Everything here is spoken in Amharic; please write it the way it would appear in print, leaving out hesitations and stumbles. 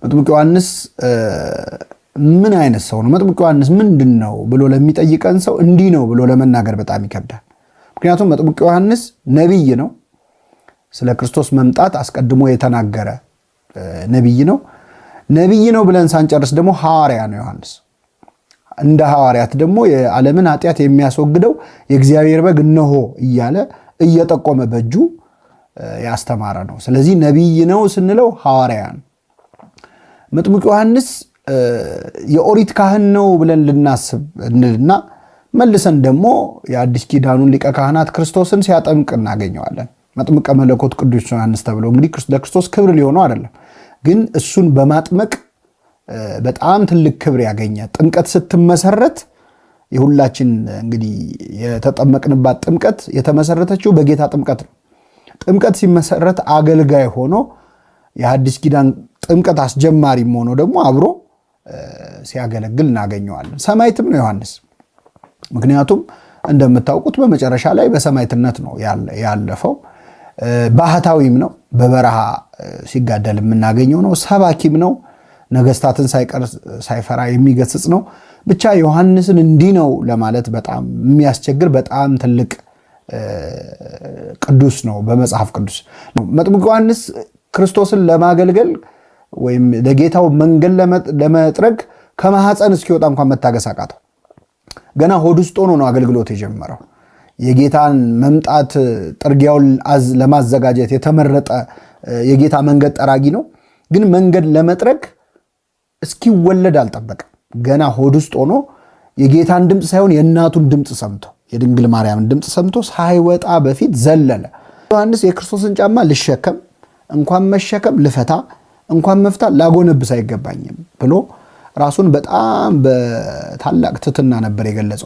መጥምቁ ዮሐንስ ምን አይነት ሰው ነው? መጥምቁ ዮሐንስ ምንድነው ብሎ ለሚጠይቀን ሰው እንዲህ ነው ብሎ ለመናገር በጣም ይከብዳል። ምክንያቱም መጥምቁ ዮሐንስ ነብይ ነው። ስለ ክርስቶስ መምጣት አስቀድሞ የተናገረ ነብይ ነው። ነብይ ነው ብለን ሳንጨርስ ደግሞ ሐዋርያ ነው ዮሐንስ። እንደ ሐዋርያት ደግሞ የዓለምን ኃጢአት የሚያስወግደው የእግዚአብሔር በግ እነሆ እያለ እየጠቆመ በእጁ ያስተማረ ነው። ስለዚህ ነብይ ነው ስንለው ሐዋርያ ነው። መጥምቁ ዮሐንስ የኦሪት ካህን ነው ብለን ልናስብ እንልና መልሰን ደግሞ የአዲስ ኪዳኑን ሊቀ ካህናት ክርስቶስን ሲያጠምቅ እናገኘዋለን። መጥምቀ መለኮት ቅዱስ ዮሐንስ ተብሎ እንግዲህ ለክርስቶስ ክብር ሊሆነው አይደለም፣ ግን እሱን በማጥመቅ በጣም ትልቅ ክብር ያገኘ። ጥምቀት ስትመሰረት የሁላችን እንግዲህ የተጠመቅንባት ጥምቀት የተመሰረተችው በጌታ ጥምቀት ነው። ጥምቀት ሲመሰረት አገልጋይ ሆኖ የአዲስ ኪዳን ጥምቀት አስጀማሪም ሆኖ ደግሞ አብሮ ሲያገለግል እናገኘዋለን። ሰማዕትም ነው ዮሐንስ። ምክንያቱም እንደምታውቁት በመጨረሻ ላይ በሰማዕትነት ነው ያለፈው። ባህታዊም ነው፣ በበረሃ ሲጋደል የምናገኘው ነው። ሰባኪም ነው፣ ነገስታትን ሳይፈራ የሚገስጽ ነው። ብቻ ዮሐንስን እንዲህ ነው ለማለት በጣም የሚያስቸግር በጣም ትልቅ ቅዱስ ነው በመጽሐፍ ቅዱስ። መጥምቁ ዮሐንስ ክርስቶስን ለማገልገል ወይም ለጌታው መንገድ ለመጥረግ ከማህፀን እስኪወጣ እንኳን መታገስ አቃተው። ገና ሆድ ውስጥ ሆኖ ነው አገልግሎት የጀመረው። የጌታን መምጣት ጥርጊያውን ለማዘጋጀት የተመረጠ የጌታ መንገድ ጠራጊ ነው። ግን መንገድ ለመጥረግ እስኪወለድ አልጠበቀም። ገና ሆድ ውስጥ ሆኖ የጌታን ድምፅ ሳይሆን የእናቱን ድምፅ ሰምቶ የድንግል ማርያምን ድምፅ ሰምቶ ሳይወጣ በፊት ዘለለ። ዮሐንስ የክርስቶስን ጫማ ልሸከም እንኳን መሸከም ልፈታ እንኳን መፍታ ላጎነብስ አይገባኝም ብሎ ራሱን በጣም በታላቅ ትሕትና ነበር የገለጸው።